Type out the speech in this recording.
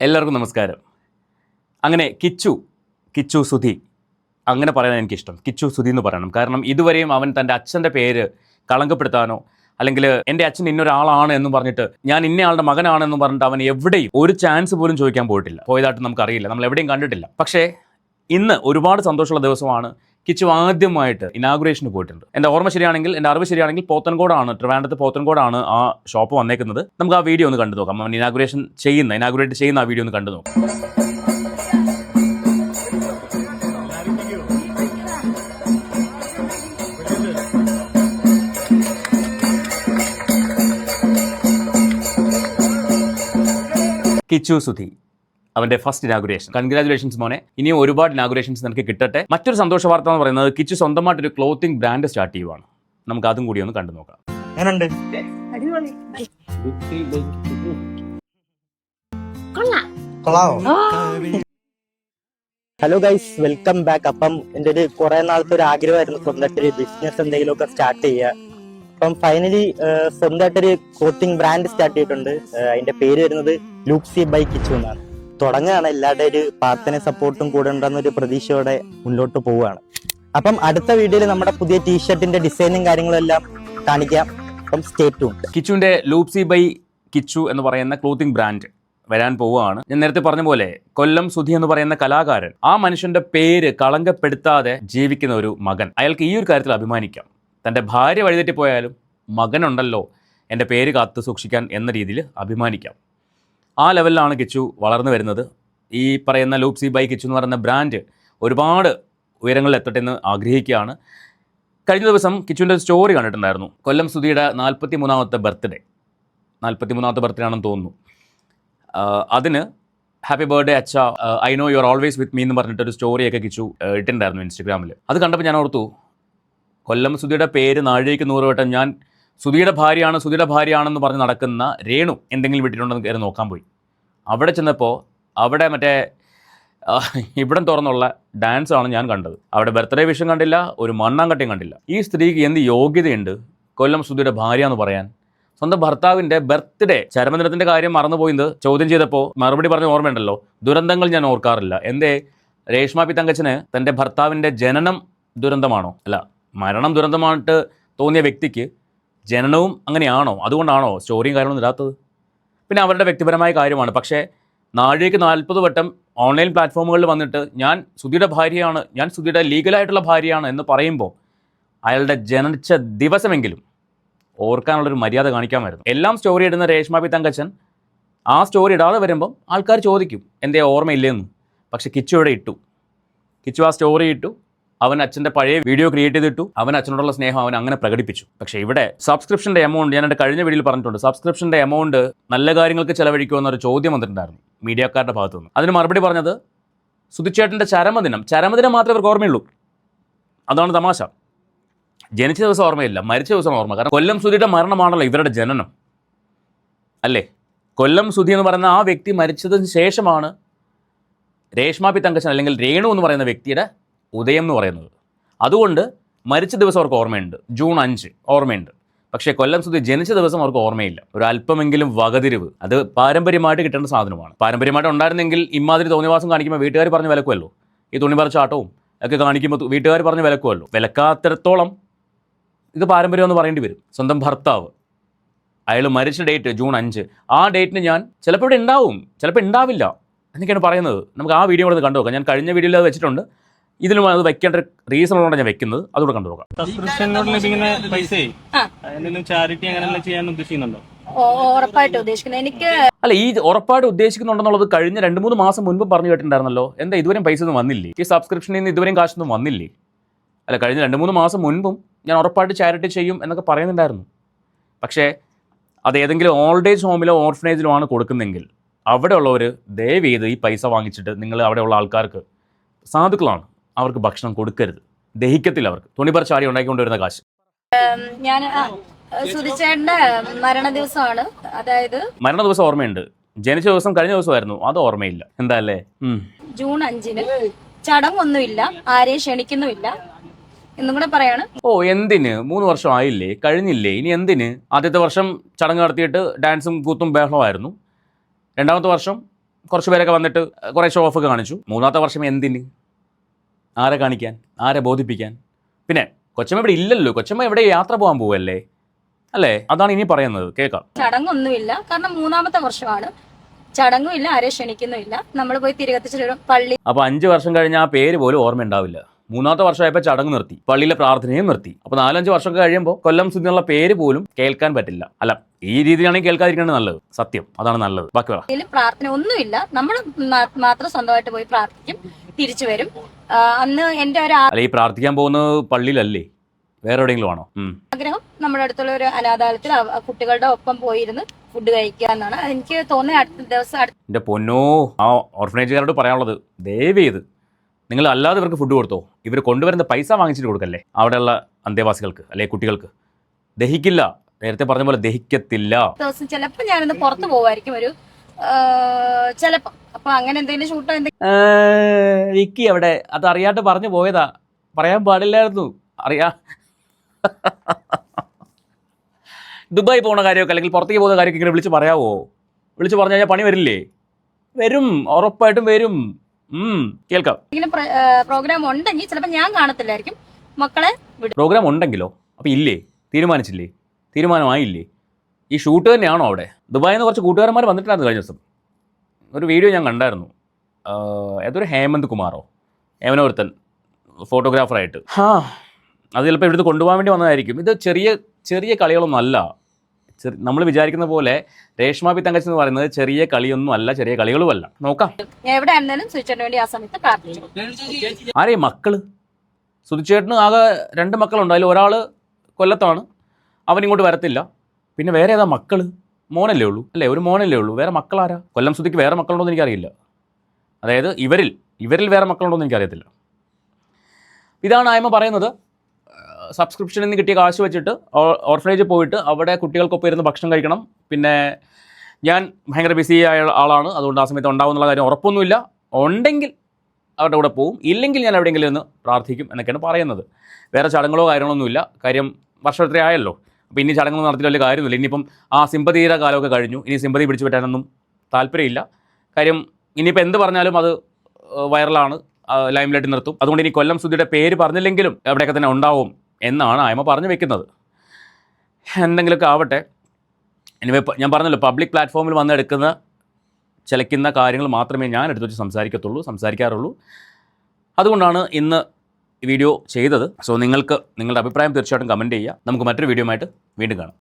എല്ലാവർക്കും നമസ്കാരം. അങ്ങനെ കിച്ചു സുധി അങ്ങനെ പറയാൻ എനിക്കിഷ്ടം. കിച്ചു സുധി എന്ന് പറയണം. കാരണം ഇതുവരെയും അവൻ തൻ്റെ അച്ഛൻ്റെ പേര് കളങ്കപ്പെടുത്താനോ അല്ലെങ്കിൽ എൻ്റെ അച്ഛൻ ഇന്നൊരാളാണ് എന്നും പറഞ്ഞിട്ട് ഞാൻ ഇന്നയാളുടെ മകനാണെന്നും പറഞ്ഞിട്ട് അവൻ എവിടെയും ഒരു ചാൻസ് പോലും ചോദിക്കാൻ പോയിട്ടില്ല. പോയതായിട്ട് നമുക്കറിയില്ല, നമ്മൾ എവിടെയും കണ്ടിട്ടില്ല. പക്ഷേ ഇന്ന് ഒരുപാട് സന്തോഷമുള്ള ദിവസമാണ്. കിച്ചു ആദ്യമായിട്ട് ഇനാഗുറേഷന് പോയിട്ടുണ്ട്. എൻ്റെ ഓർമ്മ ശരിയാണെങ്കിൽ, എൻ്റെ അറിവ് ശരിയാണെങ്കിൽ പോത്തൻകോടാണ്, ട്രിവാൻഡ്രത്ത് പോത്തൻകോടാണ് ആ ഷോപ്പ് വന്നേക്കുന്നത്. നമുക്ക് ആ വീഡിയോ ഒന്ന് കണ്ടു നോക്കാം. അവൻ ഇനാഗുറേറ്റ് ചെയ്യുന്ന ആ വീഡിയോ ഒന്ന് കണ്ടു നോക്കാം. കിച്ചു സുധി അവൻ്റെ ഫസ്റ്റ് ഇനാഗുറേഷൻ. കൺഗ്രാജുലേഷൻസ് മോനെ. ഇനിയും ഒരുപാട് ഇനാഗുറേഷൻസ് നിനക്ക് കിട്ടട്ടെ. മറ്റൊരു സന്തോഷ വാർത്ത എന്ന് പറയുന്നത് കിച്ചു സ്വന്തമായിട്ടൊരു ക്ലോത്തിങ് ബ്രാൻഡ് സ്റ്റാർട്ട് ചെയ്യുവാണ്. നമുക്ക് അതും കൂടി ഒന്ന് കണ്ടു നോക്കാം. Hello guys, welcome back. അപ്പം എൻ്റെ ഒരു കുറെ നാളത്തെ ഒരു ആഗ്രഹമായിരുന്നു സ്വന്തമായിട്ടൊരു ബിസിനസ് എന്തെങ്കിലുമൊക്കെ സ്റ്റാർട്ട് ചെയ്യുക. അപ്പം ഫൈനലി സ്വന്തമായിട്ടൊരു ക്ലോത്തിങ് ബ്രാൻഡ് സ്റ്റാർട്ട് ചെയ്തിട്ടുണ്ട്. അതിന്റെ പേര് വരുന്നത് ലൂപ്സി ബൈ കിച്ചു എന്നാണ്. തുടങ്ങുകയാണ്. എല്ലാവരുടെയും ഒരു പ്രാർത്ഥന സപ്പോർട്ടും കൂടെ ഉണ്ടെന്നൊരു പ്രതീക്ഷയോടെ മുന്നോട്ട് പോവുകയാണ്. അപ്പം അടുത്ത വീഡിയോയിൽ നമ്മുടെ പുതിയ ടീഷർട്ടിന്റെ ഡിസൈനും കാര്യങ്ങളും എല്ലാം കാണിക്കാം. അപ്പം സ്റ്റേ ട്യൂൺഡ്. കിച്ചുവിന്റെ ലൂപ്സി ബൈ കിച്ചു എന്ന് പറയുന്ന ക്ലോത്തിങ് ബ്രാൻഡ് വരാൻ പോവുകയാണ്. ഞാൻ നേരത്തെ പറഞ്ഞ പോലെ കൊല്ലം സുധി എന്ന് പറയുന്ന കലാകാരൻ, ആ മനുഷ്യന്റെ പേര് കളങ്കപ്പെടുത്താതെ ജീവിക്കുന്ന ഒരു മകൻ. അയാൾക്ക് ഈ ഒരു കാര്യത്തിൽ അഭിമാനിക്കാം. തൻ്റെ ഭാര്യ വഴിതെറ്റിപ്പോയാലും മകനുണ്ടല്ലോ എൻ്റെ പേര് കാത്തു സൂക്ഷിക്കാൻ എന്ന രീതിയിൽ അഭിമാനിക്കാം. ആ ലെവലിലാണ് കിച്ചു വളർന്നു വരുന്നത്. ഈ പറയുന്ന ലൂപ്സി ബൈ കിച്ചു എന്ന് പറയുന്ന ബ്രാൻഡ് ഒരുപാട് ഉയരങ്ങളിൽ എത്തട്ടെ എന്ന് ആഗ്രഹിക്കുകയാണ്. കഴിഞ്ഞ ദിവസം കിച്ചുവിൻ്റെ ഒരു സ്റ്റോറി കണ്ടിട്ടുണ്ടായിരുന്നു. കൊല്ലം സുധിയുടെ 43ാമത്തെ ബർത്ത്ഡേ ആണെന്ന് തോന്നുന്നു. അതിന് ഹാപ്പി ബർത്ത്ഡേ അച്ഛ, I know you are always with me എന്ന് പറഞ്ഞിട്ടൊരു സ്റ്റോറിയൊക്കെ കിച്ചു ഇട്ടിട്ടുണ്ടായിരുന്നു ഇൻസ്റ്റഗ്രാമിൽ. അത് കണ്ടപ്പോൾ ഞാൻ ഓർത്തു, കൊല്ലം സുധിയുടെ പേര് നാഴികയ്ക്ക് 100 വട്ടം ഞാൻ സുധിയുടെ ഭാര്യയാണെന്ന് പറഞ്ഞ് നടക്കുന്ന രേണു എന്തെങ്കിലും വിട്ടിട്ടുണ്ടെന്ന് കയറി നോക്കാൻ പോയി. അവിടെ ചെന്നപ്പോൾ അവിടെ മറ്റേ ഇവിടം തുറന്നുള്ള ഡാൻസാണ് ഞാൻ കണ്ടത്. അവിടെ ബർത്ത്ഡേ വിഷയം കണ്ടില്ല, ഒരു മണ്ണാങ്കട്ടയും കണ്ടില്ല. ഈ സ്ത്രീക്ക് എന്ത് യോഗ്യതയുണ്ട് കൊല്ലം സുധിയുടെ ഭാര്യ എന്ന് പറയാൻ? സ്വന്തം ഭർത്താവിൻ്റെ ബർത്ത്ഡേ ചരമദിനത്തിൻ്റെ കാര്യം മറന്നുപോയിന്ന് ചോദ്യം ചെയ്തപ്പോൾ മറുപടി പറഞ്ഞ ഓർമ്മയുണ്ടല്ലോ, ദുരന്തങ്ങൾ ഞാൻ ഓർക്കാറില്ല. എന്തേ രേഷ്മ പി തങ്കച്ചന് തൻ്റെ ഭർത്താവിൻ്റെ ജനനം ദുരന്തമാണോ? അല്ല, മരണം ദുരന്തമായിട്ട് തോന്നിയ വ്യക്തിക്ക് ജനനവും അങ്ങനെയാണോ? അതുകൊണ്ടാണോ സ്റ്റോറിയും കാര്യങ്ങളൊന്നും ഇടാത്തത്? പിന്നെ അവരുടെ വ്യക്തിപരമായ കാര്യമാണ്. പക്ഷേ നാഴികയ്ക്ക് 40 വട്ടം ഓൺലൈൻ പ്ലാറ്റ്ഫോമുകളിൽ വന്നിട്ട് ഞാൻ സുധിയുടെ ലീഗലായിട്ടുള്ള ഭാര്യയാണ് എന്ന് പറയുമ്പോൾ അയാളുടെ ജനിച്ച ദിവസമെങ്കിലും ഓർക്കാനുള്ളൊരു മര്യാദ കാണിക്കാമായിരുന്നു. എല്ലാം സ്റ്റോറി ഇടുന്ന രേഷ്മ പി തങ്കച്ചൻ ആ സ്റ്റോറി ഇടാതെ വരുമ്പം ആൾക്കാർ ചോദിക്കും എന്തേ ഓർമ്മയില്ലെന്ന്. പക്ഷെ കിച്ചു ഇവിടെ ഇട്ടു. കിച്ചു ആ സ്റ്റോറി ഇട്ടു. അവൻ അച്ഛൻ്റെ പഴയ വീഡിയോ ക്രിയേറ്റ് ചെയ്തിട്ടു. അവൻ അച്ഛനോടുള്ള സ്നേഹം അവൻ അങ്ങനെ പ്രകടിപ്പിച്ചു. പക്ഷേ ഇവിടെ സബ്സ്ക്രിപ്ഷൻ്റെ എമൗണ്ട്, ഞാൻ എൻ്റെ കഴിഞ്ഞ വീഡിയോയിൽ പറഞ്ഞിട്ടുണ്ട്, സബ്സ്ക്രിപ്ഷൻ്റെ എമൗണ്ട് നല്ല കാര്യങ്ങൾക്ക് ചിലവഴിക്കുമോ എന്നൊരു ചോദ്യം വന്നിട്ടുണ്ടായിരുന്നു മീഡിയക്കാരുടെ ഭാഗത്തുനിന്ന്. അതിന് മറുപടി പറഞ്ഞത് സുധിച്ചേട്ടൻ്റെ ചരമദിനം മാത്രമേ അവർക്ക് ഓർമ്മയുള്ളൂ. അതാണ് തമാശ. ജനിച്ച ദിവസം ഓർമ്മയില്ല, മരിച്ച ദിവസം ഓർമ്മ. കാരണം കൊല്ലം സുധിയുടെ മരണമാണല്ലോ ഇവരുടെ ജനനം, അല്ലേ? കൊല്ലം സുധി എന്ന് പറയുന്ന ആ വ്യക്തി മരിച്ചതിന് ശേഷമാണ് രേഷ്മ പി തങ്കച്ചൻ അല്ലെങ്കിൽ രേണു എന്ന് പറയുന്ന വ്യക്തിയുടെ ഉദയം എന്ന് പറയുന്നത്. അതുകൊണ്ട് മരിച്ച ദിവസം അവർക്ക് ഓർമ്മയുണ്ട്, ജൂൺ 5 ഓർമ്മയുണ്ട്. പക്ഷേ കൊല്ലം സുധി ജനിച്ച ദിവസം അവർക്ക് ഓർമ്മയില്ല. ഒരു അല്പമെങ്കിലും വകതിരിവ് അത് പാരമ്പര്യമായിട്ട് കിട്ടേണ്ട സാധനമാണ്. പാരമ്പര്യമായിട്ട് ഉണ്ടായിരുന്നെങ്കിൽ ഇമാതിരി തോന്നിവാസം കാണിക്കുമ്പോൾ വീട്ടുകാർ പറഞ്ഞ് വിലക്കുമല്ലോ. ഈ തുണിപറിച്ചാട്ടവും ഒക്കെ കാണിക്കുമ്പോൾ വീട്ടുകാർ പറഞ്ഞ് വിലക്കുമല്ലോ. വിലക്കാത്തിടത്തോളം ഇത് പാരമ്പര്യം എന്ന് പറയേണ്ടി വരും. സ്വന്തം ഭർത്താവ്, അയാൾ മരിച്ച ഡേറ്റ് ജൂൺ 5, ആ ഡേറ്റിന് ഞാൻ ചിലപ്പോൾ ഇവിടെ ഉണ്ടാവും, ചിലപ്പോൾ ഉണ്ടാവില്ല എന്നൊക്കെയാണ് പറയുന്നത്. നമുക്ക് ആ വീഡിയോ കൂടെ കണ്ടു നോക്കാം. ഞാൻ കഴിഞ്ഞ വീഡിയോയിൽ അത് വെച്ചിട്ടുണ്ട്. ഇതിലും അത് വെക്കേണ്ട റീസൺ ഉള്ളതാണ് ഞാൻ വെക്കുന്നത്. അതുകൂടെ കണ്ടു നോക്കാം. സബ്സ്ക്രിപ്ഷനോട് ലഭിക്കുന്ന പൈസ ചാരിറ്റി അങ്ങനെ ചെയ്യാൻ ഉദ്ദേശിക്കുന്നുണ്ടോ? ഉറപ്പായിട്ട് ഉദ്ദേശിക്കുന്നത് എനിക്ക് അല്ല, ഈ ഉറപ്പായിട്ട് ഉദ്ദേശിക്കുന്നുണ്ടെന്നുള്ളത് കഴിഞ്ഞ 2-3 മാസം മുൻപ് പറഞ്ഞു കേട്ടിട്ടുണ്ടായിരുന്നല്ലോ. എന്താ ഇതുവരെയും പൈസ ഒന്നും വന്നില്ലേ? ഈ സബ്സ്ക്രിപ്ഷനിൽ നിന്ന് ഇതുവരെയും കാശൊന്നും വന്നില്ലേ? അല്ല, കഴിഞ്ഞ 2-3 മാസം മുൻപും ഞാൻ ഉറപ്പായിട്ട് ചാരിറ്റി ചെയ്യും എന്നൊക്കെ പറയുന്നുണ്ടായിരുന്നു. പക്ഷേ അത് ഏതെങ്കിലും ഓൾഡ് ഏജ് ഹോമിലോ ഓർഫനേജിലോ ആണ് കൊടുക്കുന്നതെങ്കിൽ അവിടെയുള്ളവർ ദയവ് ചെയ്ത് ഈ പൈസ വാങ്ങിച്ചിട്ട് നിങ്ങൾ അവിടെയുള്ള ആൾക്കാർക്ക്, സാധുക്കളാണ്, അവർക്ക് ഭക്ഷണം കൊടുക്കരുത്. ദഹിക്കത്തില്ല അവർക്ക്. തുണിപറിച്ചാടി ഉണ്ടാക്കിക്കൊണ്ടുവരുന്ന കാശ്. ഞാൻ സുധിച്ചേട്ടന്റെ മരണ ദിവസമാണ്, അതായത് മരണ ദിവസം ഓർമ്മയുണ്ട്, ജനിച്ച ദിവസം കഴിഞ്ഞ ദിവസമായിരുന്നു, അത് ഓർമ്മയില്ല. എന്താ അല്ലേ? ജൂൺ 5-ന് ചടങ്ങൊന്നുമില്ല, ആരെയും ക്ഷണിക്കുന്നുമില്ല എന്നും കൂടെ പറയാണ്. ഓ, എന്തിന്? 3 വർഷം ആയില്ലേ, കഴിഞ്ഞില്ലേ, ഇനി എന്തിന്? ആദ്യത്തെ വർഷം ചടങ്ങ് നടത്തിയിട്ട് ഡാൻസും കൂത്തും ബഹളമായിരുന്നു. 2ാമത്തെ വർഷം കുറച്ച് പേരൊക്കെ വന്നിട്ട് കുറേ ഷോ ഓഫ് ഒക്കെ കാണിച്ചു. മൂന്നാമത്തെ വർഷം എന്തിന്? ആരെ കാണിക്കാൻ? ആരെ ബോധിപ്പിക്കാൻ? പിന്നെ കൊച്ചമ്മ ഇവിടെ ഇല്ലല്ലോ. കൊച്ചമ്മ എവിടെ യാത്ര പോകാൻ പോവല്ലേ അല്ലേ? അതാണ് ഇനി പറയുന്നത്, കേൾക്കാം. ചടങ്ങൊന്നുമില്ല, കാരണം മൂന്നാമത്തെ വർഷമാണ്. ചടങ്ങുമില്ല, ആരെയും ക്ഷണിക്കുന്നുമില്ല. നമ്മൾ പോയി തിരികത്തിച്ച് പള്ളി. അപ്പോൾ 5 വർഷം കഴിഞ്ഞ് ആ പേര് പോലും ഓർമ്മ ഉണ്ടാവില്ല. മൂന്നാമത്തെ വർഷമായപ്പോൾ ചടങ്ങ് നിർത്തി, പള്ളിയിലെ പ്രാർത്ഥനയും നിർത്തി. അപ്പോൾ 4-5 വർഷമൊക്കെ കഴിയുമ്പോൾ കൊല്ലം സുധി എന്നുള്ള പേര് പോലും കേൾക്കാൻ പറ്റില്ല. അല്ല, ഈ രീതിയിലാണെങ്കിൽ കേൾക്കാതിരിക്കേണ്ടത് നല്ലത്. സത്യം അതാണ് നല്ലത്. ബാക്കി പറ. പ്രാർത്ഥന ഒന്നുമില്ല, നമ്മൾ മാത്രം സ്വന്തമായിട്ട് പോയി പ്രാർത്ഥിക്കും, തിരിച്ചു വരും. അന്ന് എന്റെ ഒരു അല്ല, ഈ പ്രാർത്ഥിക്കാൻ പോകുന്നത് പള്ളിയിലല്ലേ, വേറെ എവിടെയെങ്കിലും ആണോ? ആഗ്രഹം നമ്മുടെ അടുത്തുള്ള ഒരു അനാഥാലയത്തിൽ കുട്ടികളുടെ ഒപ്പം പോയിരുന്ന് ഫുഡ് കഴിക്കുക എന്നാണ്. എനിക്ക് തോന്നുന്നത് അടുത്ത ദിവസം. എൻ്റെ പൊന്നോ, ആ ഓർഫനേജുകാരോട് പറയാനുള്ളത്, ദയവ് ചെയ്ത് നിങ്ങൾ അല്ലാതെ ഇവർക്ക് ഫുഡ് കൊടുത്തോ. ഇവർ കൊണ്ടുവരുന്ന പൈസ വാങ്ങിച്ചിട്ട് കൊടുക്കല്ലേ അവിടെയുള്ള അന്തേവാസികൾക്ക് അല്ലെങ്കിൽ കുട്ടികൾക്ക്. ദഹിക്കില്ല, നേരത്തെ പറഞ്ഞ പോലെ ദഹിക്കത്തില്ല. ദിവസം ചിലപ്പോൾ ഞാനൊന്ന് പുറത്ത് പോവായിരിക്കും, ഒരു ചിലപ്പോൾ. അപ്പൊ അങ്ങനെ എന്തെങ്കിലും ഷൂട്ടോ വിക്കി അവിടെ അത് അറിയാണ്ട് പറഞ്ഞു പോയതാ, പറയാൻ പാടില്ലായിരുന്നു. അറിയാ ദുബായ് പോകുന്ന കാര്യമൊക്കെ അല്ലെങ്കിൽ പുറത്തേക്ക് പോകുന്ന കാര്യമൊക്കെ ഇങ്ങനെ വിളിച്ച് പറയാവോ? വിളിച്ച് പറഞ്ഞു കഴിഞ്ഞാൽ പണി വരില്ലേ? വരും, ഉറപ്പായിട്ടും വരും. കേൾക്കാം. പ്രോഗ്രാം ഉണ്ടെങ്കിൽ ചിലപ്പോൾ ഞാൻ കാണത്തില്ലായിരിക്കും, മക്കളെ വിടും. പ്രോഗ്രാം ഉണ്ടെങ്കിലോ? അപ്പോൾ ഇല്ലേ? തീരുമാനിച്ചില്ലേ? തീരുമാനമായില്ലേ? ഈ ഷൂട്ട് തന്നെയാണോ അവിടെ? ദുബായിൽ നിന്ന് കുറച്ച് കൂട്ടുകാരന്മാർ വന്നിട്ടുണ്ടായിരുന്നു കഴിഞ്ഞ ദിവസം. ഒരു വീഡിയോ ഞാൻ കണ്ടായിരുന്നു. ഏതൊരു ഹേമന്ത് കുമാറോ ഏവനോരുത്തൻ ഫോട്ടോഗ്രാഫറായിട്ട്. അത് ചിലപ്പോൾ ഇവിടുന്ന് കൊണ്ടുപോകാൻ വേണ്ടി വന്നതായിരിക്കും. ഇത് ചെറിയ ചെറിയ കളികളൊന്നും അല്ല. നമ്മൾ വിചാരിക്കുന്ന പോലെ രേഷ്മ പി തങ്കച്ചി എന്ന് പറയുന്നത് ചെറിയ കളിയൊന്നും അല്ല, ചെറിയ കളികളുമല്ല. നോക്കാം. എവിടെ ആയിരുന്നാലും സുധിച്ചേട്ടന് വേണ്ടി ആ സമയത്ത് പ്രാർത്ഥിച്ചു. ആരേ മക്കള്? സുധിച്ചേട്ടന് ആകെ 2 മക്കളുണ്ട്, അതിൽ ഒരാൾ കൊല്ലത്താണ്, അവനിങ്ങോട്ട് വരത്തില്ല. പിന്നെ വേറെ ഏതാ മക്കള്? മോനല്ലേ ഉള്ളൂ അല്ലേ? ഒരു മോനല്ലേ ഉള്ളൂ, വേറെ മക്കളാരാ? കൊല്ലം സുധിക്ക് വേറെ മക്കളുണ്ടോ എന്ന് എനിക്കറിയില്ല. അതായത് ഇവരിൽ വേറെ മക്കളുണ്ടോ എന്ന് എനിക്കറിയത്തില്ല. ഇതാണ് ആയ്മ പറയുന്നത്. സബ്സ്ക്രിപ്ഷനിൽ നിന്ന് കിട്ടിയ കാശ് വെച്ചിട്ട് ഓർഫനേജിൽ പോയിട്ട് അവിടെ കുട്ടികൾക്കൊപ്പം ഇരുന്ന് ഭക്ഷണം കഴിക്കണം. പിന്നെ ഞാൻ ഭയങ്കര ബിസി ആയ ആളാണ്, അതുകൊണ്ട് ആ സമയത്ത് ഉണ്ടാവും എന്നുള്ള കാര്യം ഉറപ്പൊന്നുമില്ല. ഉണ്ടെങ്കിൽ അവരുടെ കൂടെ പോവും, ഇല്ലെങ്കിൽ ഞാൻ എവിടെയെങ്കിലും ഒന്ന് പ്രാർത്ഥിക്കും എന്നൊക്കെയാണ് പറയുന്നത്. വേറെ ചടങ്ങുകളോ കാര്യങ്ങളൊന്നുമില്ല. കാര്യം വർഷം എത്ര ആയല്ലോ, അപ്പോൾ ഇനി ചടങ്ങൊന്നും നടത്തിയിട്ട് വലിയ കാര്യമൊന്നുമില്ല. ഇനിയിപ്പം ആ സിമ്പതിയുടെ കാലമൊക്കെ കഴിഞ്ഞു, ഇനി സിമ്പതി പിടിച്ചു പറ്റാനൊന്നും താല്പര്യമില്ല. കാര്യം ഇനിയിപ്പോൾ എന്ത് പറഞ്ഞാലും അത് വൈറലാണ്, ലൈം ലൈറ്റ് നിർത്തും. അതുകൊണ്ട് ഇനി കൊല്ലം സുധിയുടെ പേര് പറഞ്ഞില്ലെങ്കിലും എവിടെയൊക്കെ തന്നെ ഉണ്ടാവും എന്നാണ് ആയ്മ പറഞ്ഞു വെക്കുന്നത്. എന്തെങ്കിലുമൊക്കെ ആവട്ടെ. എനിവേ, ഞാൻ പറഞ്ഞല്ലോ, പബ്ലിക് പ്ലാറ്റ്ഫോമിൽ വന്നെടുക്കുന്ന ചിലയ്ക്കുന്ന കാര്യങ്ങൾ മാത്രമേ ഞാൻ എടുത്തു വെച്ച് സംസാരിക്കാറുള്ളൂ. അതുകൊണ്ടാണ് ഇന്ന് വീഡിയോ ചെയ്തത്. സോ നിങ്ങൾക്ക് നിങ്ങളുടെ അഭിപ്രായം തീർച്ചയായിട്ടും കമൻറ്റ് ചെയ്യുക. നമുക്ക് മറ്റൊരു വീഡിയോ ആയിട്ട് വീണ്ടും കാണാം.